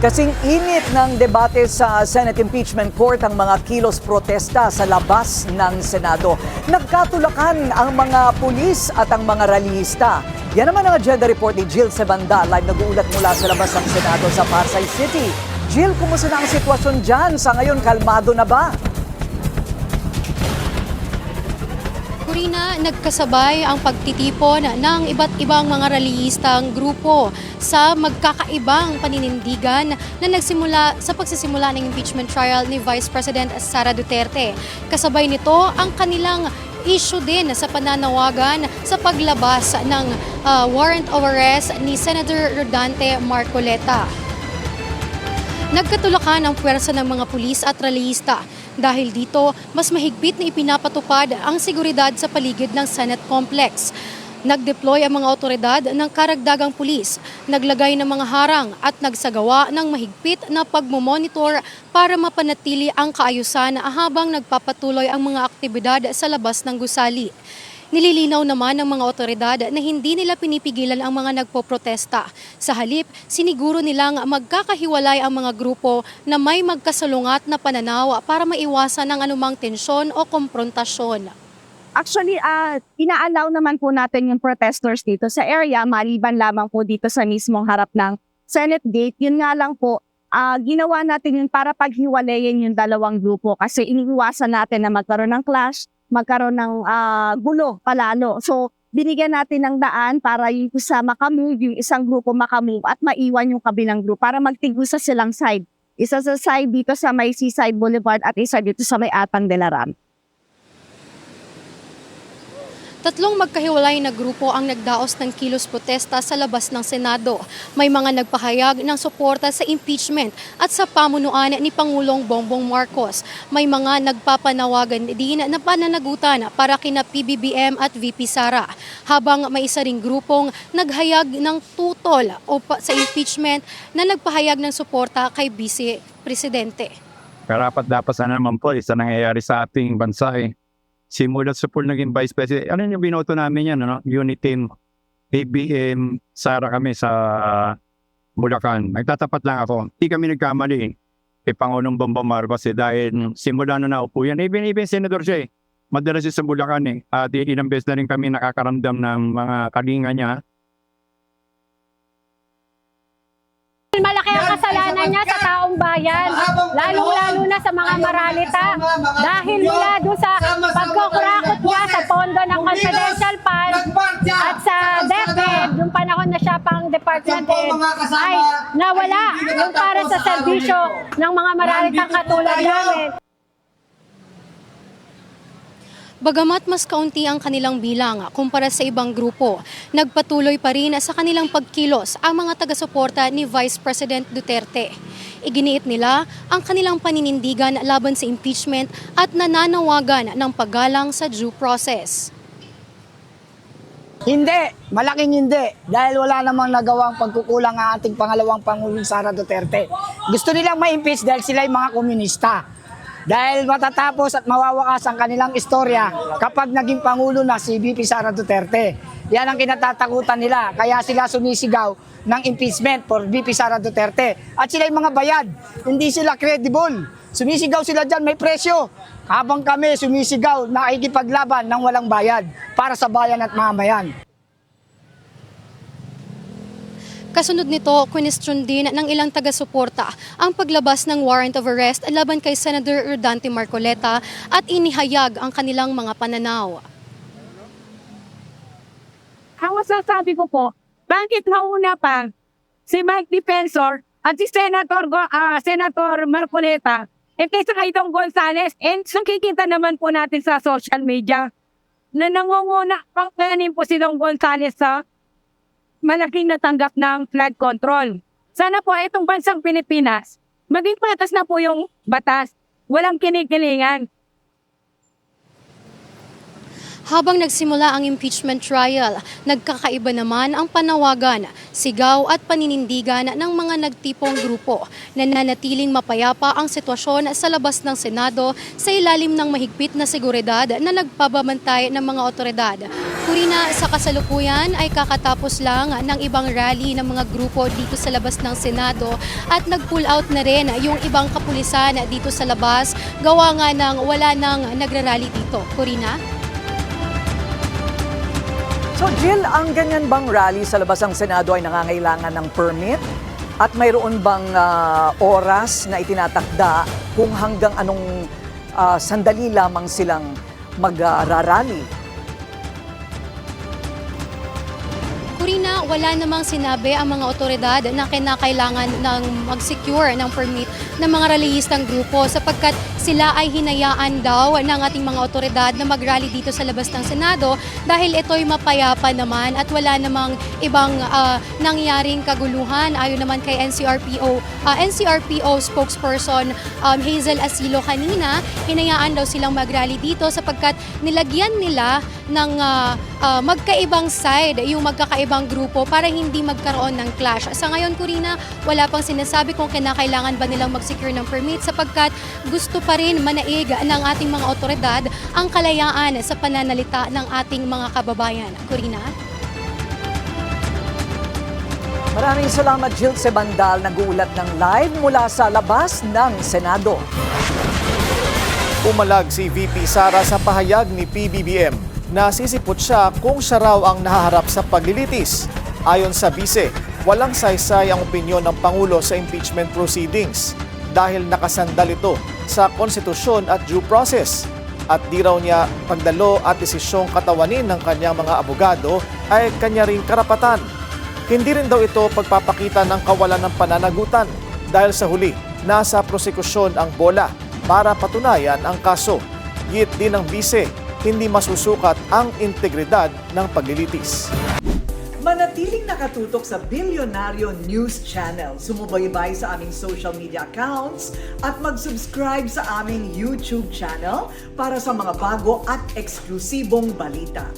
Kasing init ng debate sa Senate Impeachment Court ang mga kilos protesta sa labas ng Senado. Nagkatulakan ang mga pulis at ang mga rallyista. Yan naman ang agenda report ni Jill Sebanda, live nag-uulat mula sa labas ng Senado sa Pasay City. Jill, kumusta na ang sitwasyon dyan? Sa ngayon, kalmado na ba? Corina, nagkasabay ang pagtitipon ng iba't ibang mga rallyistang grupo sa magkakaibang paninindigan na nagsimula sa pagsisimula ng impeachment trial ni Vice President Sara Duterte. Kasabay nito ang kanilang issue din sa pananawagan sa paglabas ng warrant of arrest ni Senator Rodante Marcoleta. Nagkatulakan ang puwersa ng mga pulis at rallyista. Dahil dito, mas mahigpit na ipinapatupad ang seguridad sa paligid ng Senate Complex. Nag-deploy ang mga otoridad ng karagdagang pulis, naglagay ng mga harang at nagsagawa ng mahigpit na pagmomonitor para mapanatili ang kaayusan habang nagpapatuloy ang mga aktibidad sa labas ng gusali. Nililinaw naman ng mga otoridad na hindi nila pinipigilan ang mga nagpoprotesta. Sa halip, siniguro nilang magkakahiwalay ang mga grupo na may magkasalungat na pananaw para maiwasan ang anumang tensyon o komprontasyon. Actually, inaalaw naman po natin yung protesters dito sa area, maliban lamang po dito sa mismong harap ng Senate Gate. Yun nga lang po, ginawa natin yun para paghiwalayin yung dalawang grupo kasi iniiwasan natin na magkaroon ng clash, magkaroon ng gulo palalo. So, binigyan natin ng daan para yung isa makamove, yung isang grupo makamove at maiwan yung kabilang grupo para magtigo sa silang side. Isa sa side dito sa may Seaside Boulevard at isa dito sa may Atang de la Ram. Tatlong magkahiwalay na grupo ang nagdaos ng kilos protesta sa labas ng Senado. May mga nagpahayag ng suporta sa impeachment at sa pamunuan ni Pangulong Bongbong Marcos. May mga nagpapanawagan din na pananagutan para kina PBBM at VP Sara. Habang may isa ring grupong naghayag ng tutol sa impeachment na nagpahayag ng suporta kay Vice Presidente. Karapat-dapat na naman po, isa nangyayari sa ating bansa Simulat sa pool naging Vice President. Ano yung binoto namin yan? Unit team, PBM, Sara kami sa Bulacan. Nagtatapat lang ako. Hindi kami nagkamali kay Pangulong Bongbong Marcos dahil simula na naupo yan. Even senador siya Madalas siya sa Bulacan At ilang beses na rin kami nakakaramdam ng mga kalinga niya. Malaki ang kasalanan niya sa taong bayan, lalong-lalo na sa mga maralita. Dahil mula doon sa pagkukurakot niya sa pondo ng confidential fund at sa DepEd, yung panahon na siya pang department head, ay nawala yung para sa serbisyo ng mga maralitang katulad namin. Bagamat mas kaunti ang kanilang bilang kumpara sa ibang grupo, nagpatuloy pa rin sa kanilang pagkilos ang mga taga-suporta ni Vice President Duterte. Iginiit nila ang kanilang paninindigan laban sa impeachment at nananawagan ng paggalang sa due process. Hindi, malaking hindi. Dahil wala namang nagawang pagkukulang ang ating pangalawang Pangulong Sara Duterte. Gusto nilang ma-impeach dahil sila yung mga komunista. Dahil matatapos at mawawakas ang kanilang istorya kapag naging Pangulo na si VP Sara Duterte. Yan ang kinatatakutan nila. Kaya sila sumisigaw ng impeachment for VP Sara Duterte. At sila yung mga bayad. Hindi sila credible. Sumisigaw sila dyan, may presyo. Habang kami sumisigaw, nakikipaglaban ng walang bayad para sa bayan at mamayan. Kasunod nito, kwinestyon din ng ilang taga-suporta ang paglabas ng warrant of arrest laban kay Senator Rodante Marcoleta at inihayag ang kanilang mga pananaw. Ang masasabi ko po, bakit nauna pa si Mike Defensor at si Senator Marcoleta kaysa kay Dong Gonzales? And nakikita naman po natin sa social media na nangunguna pang kanin po si Dong Gonzales sa malaking natanggap ng flood control. Sana po itong bansang Pilipinas, maging patas na po yung batas. Walang kinikilingan. Habang nagsimula ang impeachment trial, nagkakaiba naman ang panawagan, sigaw at paninindigan ng mga nagtipong grupo na nanatiling mapayapa ang sitwasyon sa labas ng Senado sa ilalim ng mahigpit na seguridad na nagpababantay ng mga otoridad. Kurina, sa kasalukuyan ay kakatapos lang ng ibang rally ng mga grupo dito sa labas ng Senado at nag-pull out na rin yung ibang kapulisan dito sa labas gawa nga ng wala nang nagrarally dito. Kurina? So Jill, ang ganyan bang rally sa labas ng Senado ay nangangailangan ng permit? At mayroon bang oras na itinatakda kung hanggang anong sandali lamang silang mag-rally? Kurina, wala namang sinabi ang mga otoridad na kinakailangan ng mag-secure ng permit ng mga rallyistang grupo sapagkat sila ay hinayaan daw ng ating mga otoridad na mag-rally dito sa labas ng Senado dahil ito'y mapayapa naman at wala namang ibang nangyaring kaguluhan ayon naman kay NCRPO spokesperson Hazel Asilo kanina. Hinayaan daw silang mag-rally dito sapagkat nilagyan nila ng magkaibang side yung magkakaibang grupo para hindi magkaroon ng clash. Sa ngayon, Kurina, wala pang sinasabi kung kinakailangan ba nilang mag-secure ng permit sapagkat gusto pa rin manaig ng ating mga otoridad ang kalayaan sa pananalita ng ating mga kababayan. Kurina? Maraming salamat, Jill Sebandal, nag-uulat ng live mula sa labas ng Senado. Umalag si VP Sara sa pahayag ni PBBM. Nasisipot siya kung siya raw ang nahaharap sa paglilitis. Ayon sa bise, walang saysay ang opinyon ng Pangulo sa impeachment proceedings dahil nakasandal ito sa konstitusyon at due process. At di raw niya pagdalo at desisyong katawanin ng kanyang mga abogado ay kanya ring karapatan. Hindi rin daw ito pagpapakita ng kawalan ng pananagutan dahil sa huli, nasa prosekusyon ang bola para patunayan ang kaso. Git din ng bise, hindi masusukat ang integridad ng paglilitis. Manatiling nakatutok sa Bilyonaryo News Channel. Sumubaybay sa aming social media accounts at mag-subscribe sa aming YouTube channel para sa mga bago at eksklusibong balita.